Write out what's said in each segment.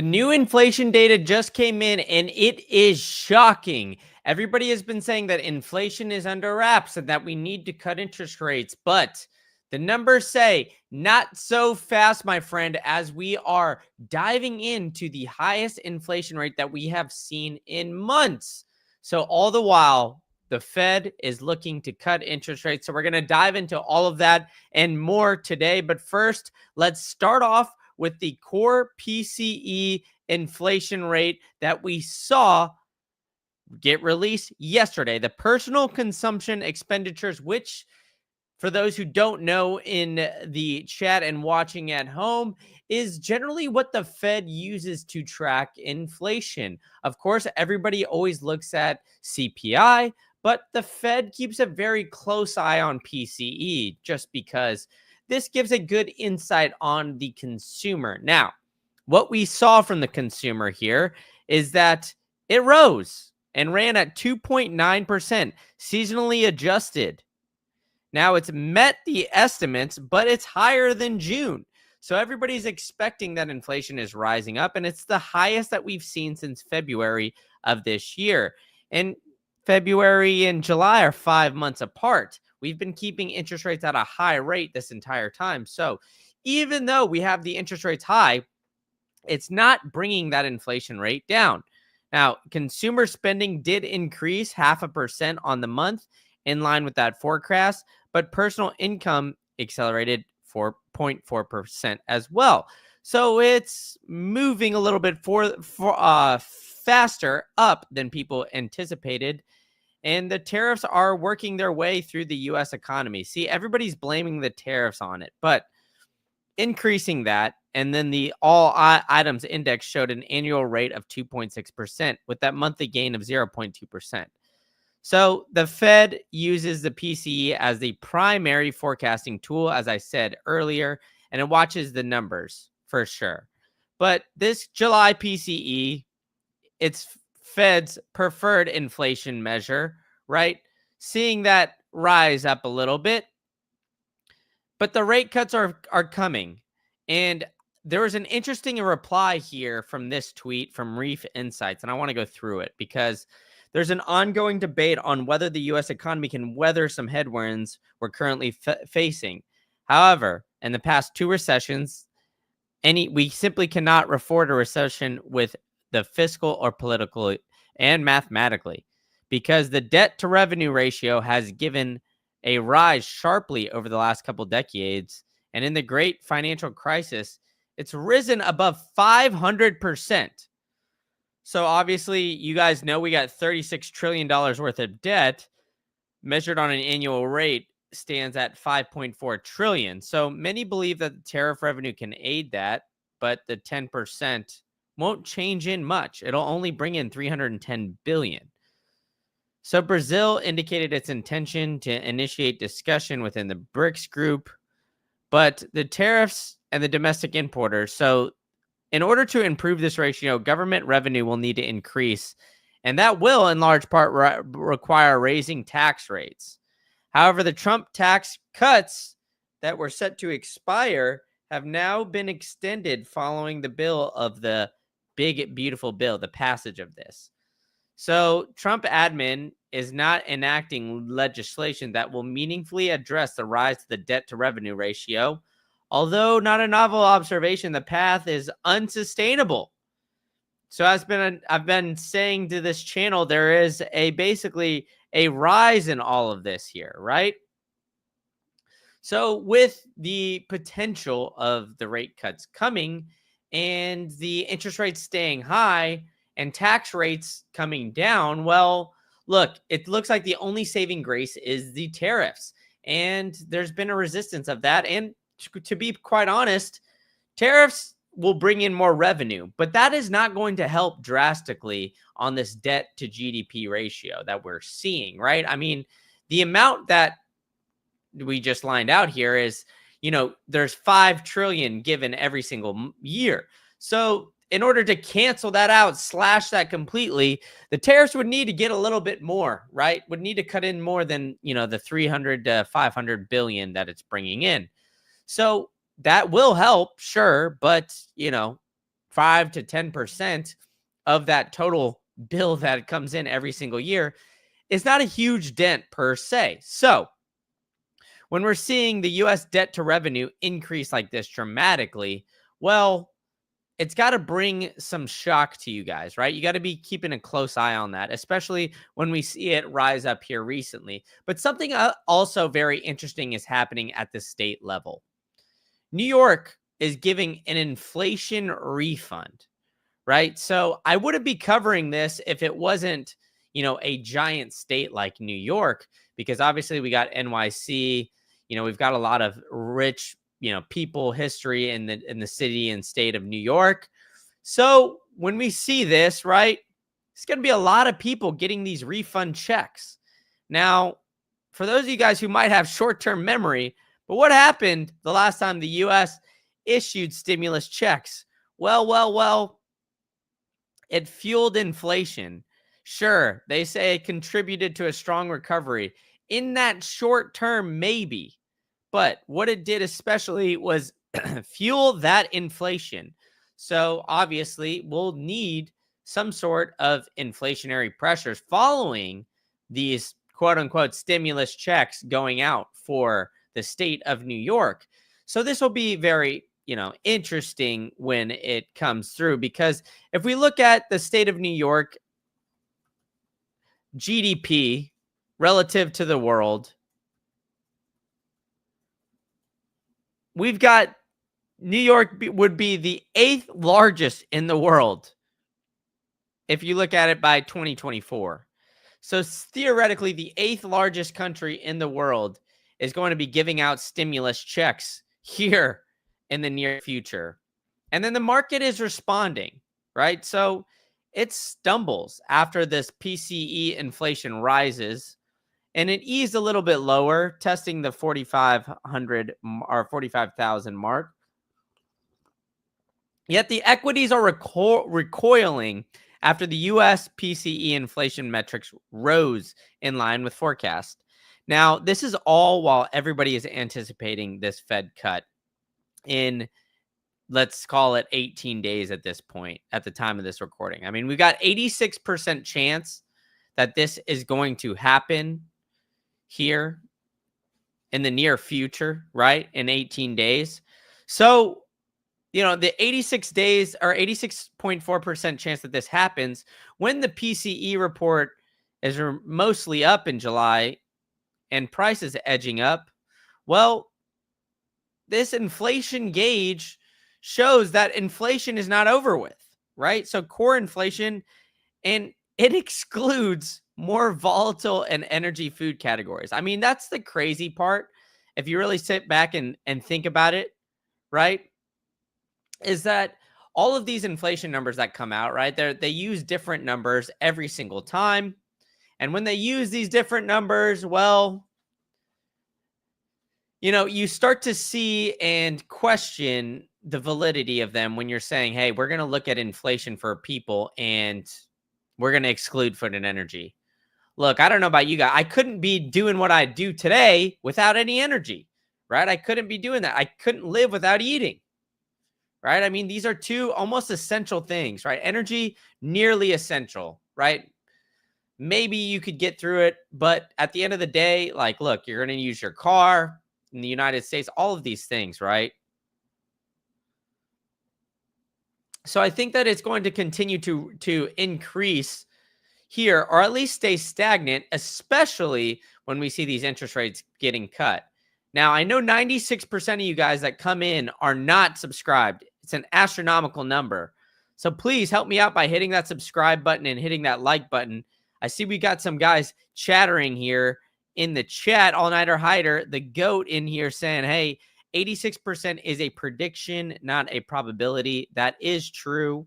New inflation data just came in and it is shocking. Everybody has been saying that inflation is under wraps and that we need to cut interest rates, but the numbers say not so fast, my friend, as we are diving into the highest inflation rate that we have seen in months. So, all the while, the Fed is looking to cut interest rates. So, we're going to dive into all of that and more today. But first, let's start off with the core PCE inflation rate that we saw get released yesterday. The personal consumption expenditures, which for those who don't know in the chat and watching at home, is generally what the Fed uses to track inflation. Of course, everybody always looks at CPI, but the Fed keeps a very close eye on PCE just because this gives a good insight on the consumer. Now, what we saw from the consumer here is that it rose and ran at 2.9%, seasonally adjusted. Now it's met the estimates, but it's higher than June. So everybody's expecting that inflation is rising up, and it's the highest that we've seen since February of this year. And February and July are 5 months apart. We've been keeping interest rates at a high rate this entire time. So even though we have the interest rates high, it's not bringing that inflation rate down. Now, consumer spending did increase 0.5% on the month in line with that forecast, but personal income accelerated 4.4% as well. So it's moving a little bit faster up than people anticipated. And the tariffs are working their way through the U.S. economy. See, everybody's blaming the tariffs on it, but increasing that, and then the all items index showed an annual rate of 2.6% with that monthly gain of 0.2%. So the Fed uses the PCE as the primary forecasting tool, as I said earlier, and it watches the numbers for sure. But this July PCE, it's Fed's preferred inflation measure, right? Seeing that rise up a little bit, but the rate cuts are coming. And there was an interesting reply here from this tweet from Reef Insights, and I want to go through it because there's an ongoing debate on whether the U.S. economy can weather some headwinds we're currently facing. However, in the past two recessions, we simply cannot afford a recession with the fiscal or political and mathematically, because the debt to revenue ratio has given a rise sharply over the last couple decades. And in the great financial crisis, it's risen above 500%. So obviously, you guys know we got $36 trillion worth of debt measured on an annual rate stands at 5.4 trillion. So many believe that the tariff revenue can aid that, but the 10% won't change in much. It'll only bring in 310 billion. So Brazil indicated its intention to initiate discussion within the BRICS group, but the tariffs and the domestic importers. So in order to improve this ratio, government revenue will need to increase, and that will in large part require raising tax rates. However, the Trump tax cuts that were set to expire have now been extended following the bill of the big, beautiful bill, the passage of this. So Trump admin is not enacting legislation that will meaningfully address the rise to the debt to revenue ratio. Although not a novel observation, the path is unsustainable. So I've been saying to this channel, there is basically a rise in all of this here, right? So with the potential of the rate cuts coming and the interest rates staying high and tax rates coming down, well, look, it looks like the only saving grace is the tariffs. And there's been a resistance of that. And to be quite honest, tariffs will bring in more revenue, but that is not going to help drastically on this debt to GDP ratio that we're seeing, right? I mean, the amount that we just lined out here is, there's 5 trillion given every single year. So in order to cancel that out, slash that completely, the tariffs would need to get a little bit more, right? Would need to cut in more than, the 300 to 500 billion that it's bringing in. So that will help, sure, but 5 to 10% of that total bill that comes in every single year is not a huge dent per se. So when we're seeing the US debt to revenue increase like this dramatically, well, it's got to bring some shock to you guys, right? You got to be keeping a close eye on that, especially when we see it rise up here recently. But something also very interesting is happening at the state level. New York is giving an inflation refund, right? So I wouldn't be covering this if it wasn't, a giant state like New York, because obviously we got NYC, we've got a lot of rich, people history in the city and state of New York. So when we see this, right, it's going to be a lot of people getting these refund checks. Now, for those of you guys who might have short-term memory, but what happened the last time the US issued stimulus checks? Well, it fueled inflation. Sure, they say it contributed to a strong recovery. In that short term, maybe. But what it did especially was fuel that inflation. So obviously, we'll need some sort of inflationary pressures following these quote unquote stimulus checks going out for the state of New York. So this will be very, interesting when it comes through, because if we look at the state of New York GDP relative to the world, we've got New York would be the 8th largest in the world if you look at it by 2024. So theoretically, the 8th largest country in the world is going to be giving out stimulus checks here in the near future. And then the market is responding, right? So it stumbles after this PCE inflation rises, and it eased a little bit lower, testing the 4,500 or 45,000 mark. Yet the equities are recoiling after the US PCE inflation metrics rose in line with forecast. Now, this is all while everybody is anticipating this Fed cut in, let's call it 18 days at this point, at the time of this recording. I mean, we've got 86% chance that this is going to happen here in the near future, right? In 18 days. So, the 86 days or 86.4% chance that this happens when the PCE report is mostly up in July and prices edging up. Well, this inflation gauge shows that inflation is not over with, right? So core inflation, and it excludes more volatile and energy food categories. I mean, that's the crazy part. If you really sit back and think about it, right, is that all of these inflation numbers that come out, right, they use different numbers every single time. And when they use these different numbers, well, you start to see and question the validity of them when you're saying, hey, we're going to look at inflation for people and we're going to exclude food and energy. Look, I don't know about you guys. I couldn't be doing what I do today without any energy, right? I couldn't be doing that. I couldn't live without eating, right? I mean, these are two almost essential things, right? Energy, nearly essential, right? Maybe you could get through it, but at the end of the day, like, look, you're going to use your car in the United States, all of these things, right? So I think that it's going to continue to increase here, or at least stay stagnant, especially when we see these interest rates getting cut. Now, I know 96% of you guys that come in are not subscribed. It's an astronomical number. So please help me out by hitting that subscribe button and hitting that like button. I see we got some guys chattering here in the chat. All Nighter Hider, the GOAT, in here saying, hey, 86% is a prediction, not a probability. That is true.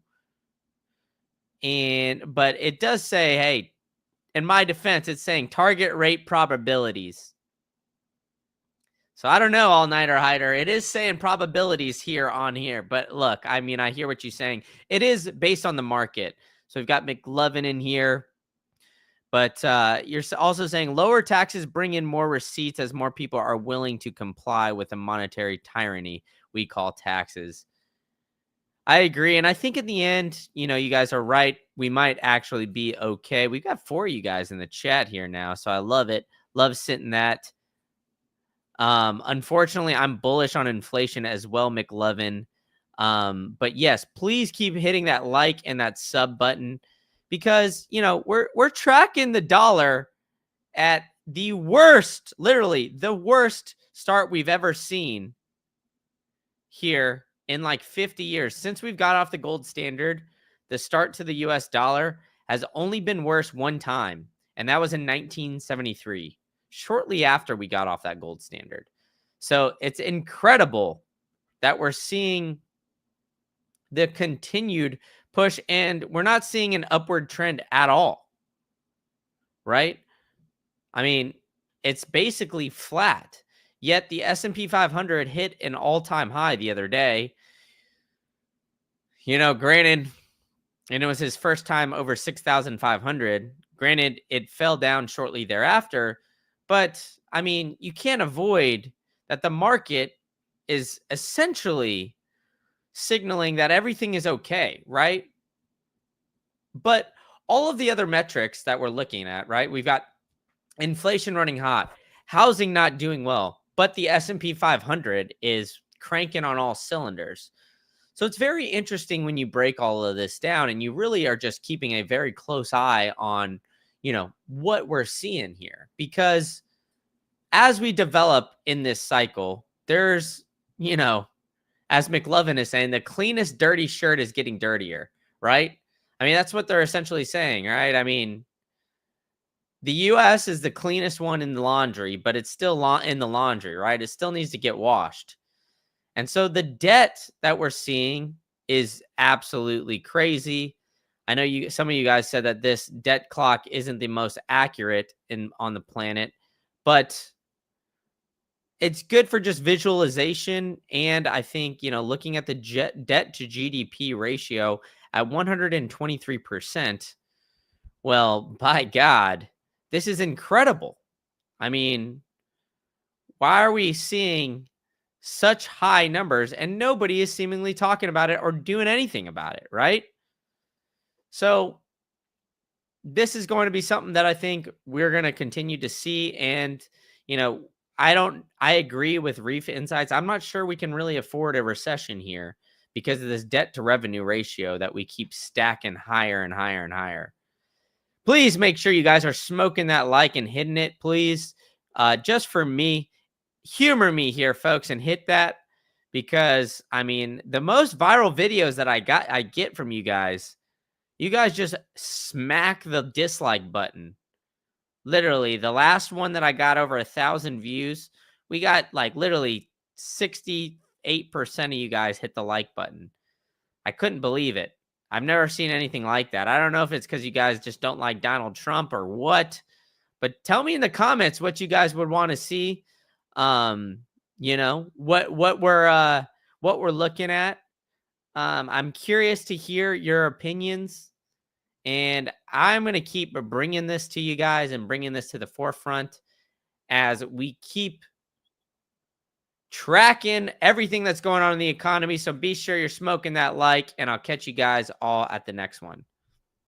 But it does say, hey, in my defense, it's saying target rate probabilities. So I don't know, All Nighter Hider. It is saying probabilities here on here. But look, I mean, I hear what you're saying. It is based on the market. So we've got McLovin in here. But you're also saying lower taxes bring in more receipts as more people are willing to comply with the monetary tyranny we call taxes. I agree. And I think in the end, you guys are right. We might actually be okay. We've got 4 of you guys in the chat here now. So I love it. Love sitting that. Unfortunately, I'm bullish on inflation as well, McLovin. But yes, please keep hitting that like and that sub button because we're tracking the dollar at the worst, literally the worst start we've ever seen here in like 50 years. Since we've got off the gold standard, the start to the US dollar has only been worse one time, and that was in 1973, shortly after we got off that gold standard. So it's incredible that we're seeing the continued push, and we're not seeing an upward trend at all, right? I mean, it's basically flat. Yet the S&P 500 hit an all-time high the other day. Granted, and it was his first time over 6,500. Granted, it fell down shortly thereafter, but I mean, you can't avoid that the market is essentially signaling that everything is okay, right? But all of the other metrics that we're looking at, right? We've got inflation running hot, housing not doing well, but the S&P 500 is cranking on all cylinders. So it's very interesting when you break all of this down and you really are just keeping a very close eye on, what we're seeing here. Because as we develop in this cycle, there's, as McLovin is saying, the cleanest dirty shirt is getting dirtier, right? I mean, that's what they're essentially saying, right? I mean, the US is the cleanest one in the laundry, but it's still in the laundry, right? It still needs to get washed. And so the debt that we're seeing is absolutely crazy. I know some of you guys said that this debt clock isn't the most accurate on the planet, but it's good for just visualization. And I think, looking at the debt to GDP ratio at 123%, well, by God, this is incredible. I mean, why are we seeing such high numbers and nobody is seemingly talking about it or doing anything about it, right? So this is going to be something that I think we're going to continue to see. And, I agree with Reef Insights. I'm not sure we can really afford a recession here because of this debt to revenue ratio that we keep stacking higher and higher and higher. Please make sure you guys are smoking that like and hitting it, please. Just for me, humor me here, folks, and hit that because I mean the most viral videos that I get from you guys just smack the dislike button. Literally, the last one that I got over 1,000 views, we got like literally 68% of you guys hit the like button. I couldn't believe it. I've never seen anything like that. I don't know if it's because you guys just don't like Donald Trump or what, but tell me in the comments what you guys would want to see. What we're looking at. I'm curious to hear your opinions, and I'm going to keep bringing this to you guys and bringing this to the forefront as we keep tracking everything that's going on in the economy. So be sure you're smoking that like, and I'll catch you guys all at the next one.